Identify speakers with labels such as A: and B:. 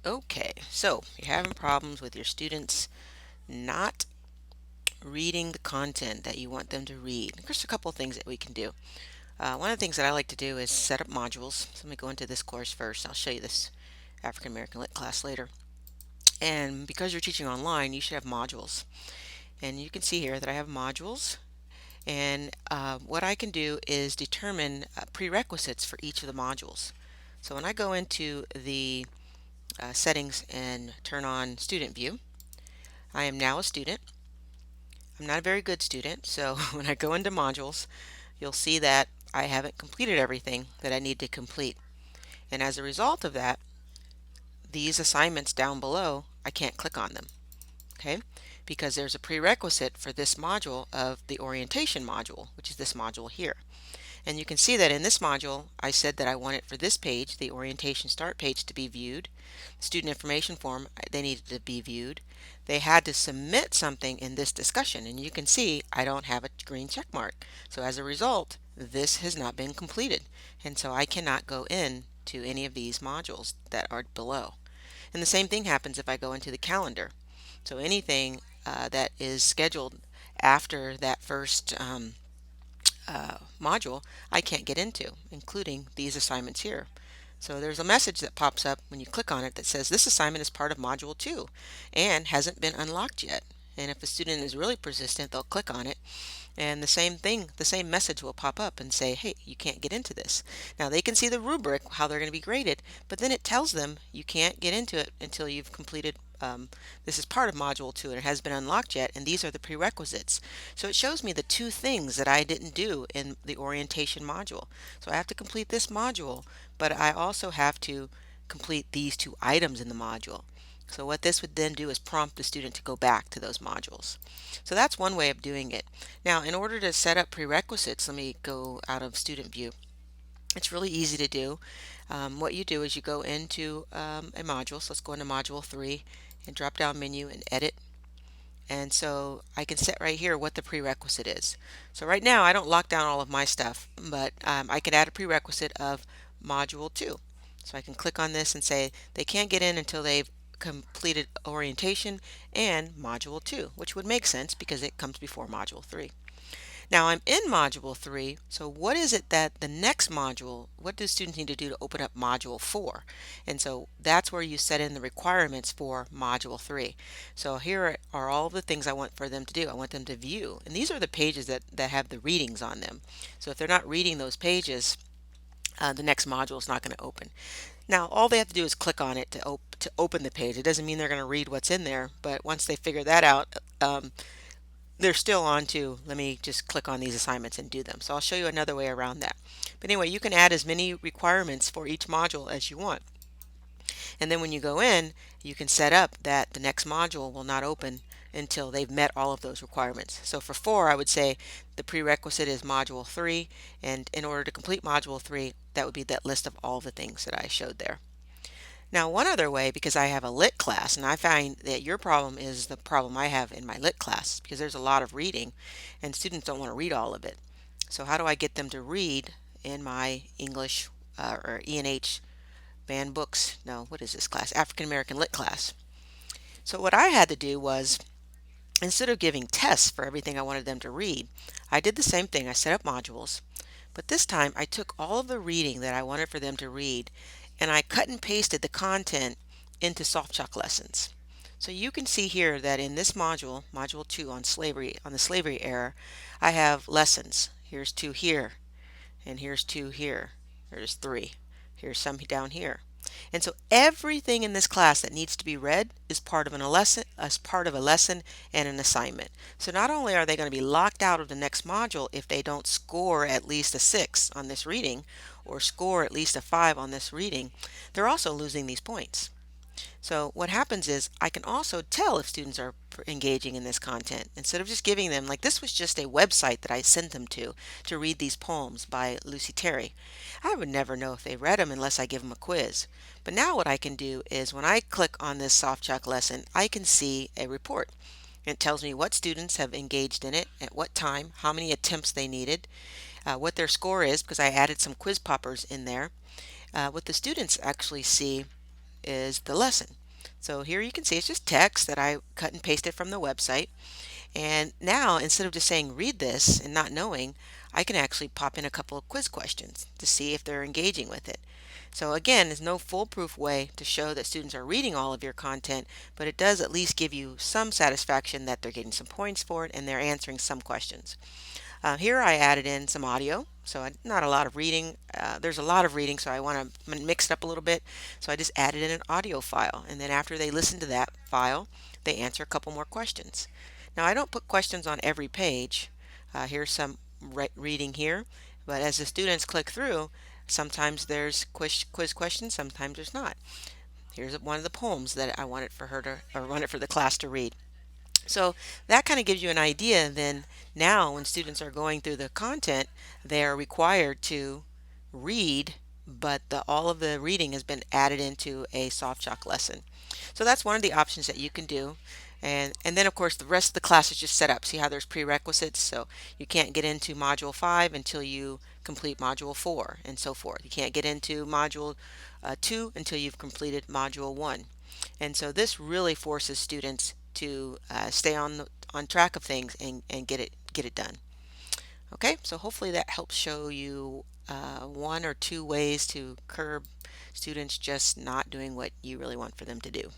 A: Okay, so you're having problems with your students not reading the content that you want them to read. There's a couple of things that we can do. One of the things that I like to do is set up modules. So let me go into this course first. I'll show you this African American Lit class later. And because you're teaching online, you should have modules. And you can see here that I have modules. And what I can do is determine prerequisites for each of the modules. So when I go into the settings and turn on student view, I am now a student. I'm not a very good student, so when I go into modules, you'll see that I haven't completed everything that I need to complete. And as a result of that, these assignments down below, I can't click on them, okay? Because there's a prerequisite for this module of the orientation module, which is this module here. And you can see that in this module, I said that I want it for this page, the orientation start page, to be viewed. Student information form, they needed to be viewed. They had to submit something in this discussion, and you can see I don't have a green check mark. So as a result, this has not been completed, and so I cannot go in to any of these modules that are below. And the same thing happens if I go into the calendar. So anything that is scheduled after that first module, I can't get into, including these assignments here. So there's a message that pops up when you click on it that says this assignment is part of Module 2 and hasn't been unlocked yet. And if a student is really persistent, they'll click on it and the same thing, the same message will pop up and say, hey, you can't get into this. Now they can see the rubric, how they're going to be graded, but then it tells them you can't get into it until you've completed, this is part of Module 2 and it hasn't been unlocked yet, and these are the prerequisites. So it shows me the two things that I didn't do in the orientation module. So I have to complete this module, but I also have to complete these two items in the module. So what this would then do is prompt the student to go back to those modules. So that's one way of doing it. Now, in order to set up prerequisites, let me go out of student view. It's really easy to do. What you do is you go into a module. So let's go into module 3 and drop down menu and edit. And so I can set right here what the prerequisite is. So right now I don't lock down all of my stuff, but I could add a prerequisite of module 2. So I can click on this and say they can't get in until they've completed orientation and module 2, which would make sense because it comes before module 3. Now I'm in module 3, so what is it that the next module, what do students need to do to open up module 4? And so that's where you set in the requirements for module 3. So here are all the things I want for them to do. I want them to view, and these are the pages that have the readings on them. So if they're not reading those pages, the next module is not going to open. Now all they have to do is click on it to open the page. It doesn't mean they're going to read what's in there, but once they figure that out, they're still on to, let me just click on these assignments and do them. So I'll show you another way around that. But anyway, you can add as many requirements for each module as you want. And then when you go in, you can set up that the next module will not open until they've met all of those requirements. So for 4, I would say the prerequisite is module 3, and in order to complete module 3, that would be that list of all the things that I showed there. Now, one other way, because I have a lit class, and I find that your problem is the problem I have in my lit class, because there's a lot of reading, and students don't want to read all of it. So how do I get them to read in my English or E&H banned books? No, what is this class? African American Lit class. So what I had to do was, instead of giving tests for everything I wanted them to read, I did the same thing. I set up modules, but this time I took all of the reading that I wanted for them to read and I cut and pasted the content into Softchalk lessons. So you can see here that in this module, module 2 on slavery, on the slavery era, I have lessons. Here's 2 here, and here's 2 here. There's 3. Here's some down here. And so everything in this class that needs to be read is part of a lesson, as part of a lesson and an assignment. So not only are they going to be locked out of the next module if they don't score at least a 6 on this reading or score at least a 5 on this reading, they're also losing these points. So what happens is I can also tell if students are engaging in this content instead of just giving them, like this was just a website that I sent them to read these poems by Lucy Terry. I would never know if they read them unless I give them a quiz. But now what I can do is when I click on this Softchalk lesson, I can see a report. It tells me what students have engaged in it, at what time, how many attempts they needed, what their score is because I added some quiz poppers in there. What the students actually see is the lesson. So here you can see it's just text that I cut and pasted from the website. And now instead of just saying read this and not knowing, I can actually pop in a couple of quiz questions to see if they're engaging with it. So again, there's no foolproof way to show that students are reading all of your content, but it does at least give you some satisfaction that they're getting some points for it and they're answering some questions. Here I added in some audio, so not a lot of reading. There's a lot of reading, so I want to mix it up a little bit. So I just added in an audio file, and then after they listen to that file, they answer a couple more questions. Now I don't put questions on every page. Here's some reading here, but as the students click through, sometimes there's quiz questions, sometimes there's not. Here's one of the poems that I wanted for her to, or wanted for the class to read. So that kind of gives you an idea then now when students are going through the content, they're required to read, but all of the reading has been added into a Softchalk lesson. So that's one of the options that you can do. And then of course the rest of the class is just set up. See how there's prerequisites? So you can't get into module 5 until you complete module 4 and so forth. You can't get into module 2 until you've completed module 1. And so this really forces students to stay on track of things and get it done. Okay, so hopefully that helps show you one or two ways to curb students just not doing what you really want for them to do.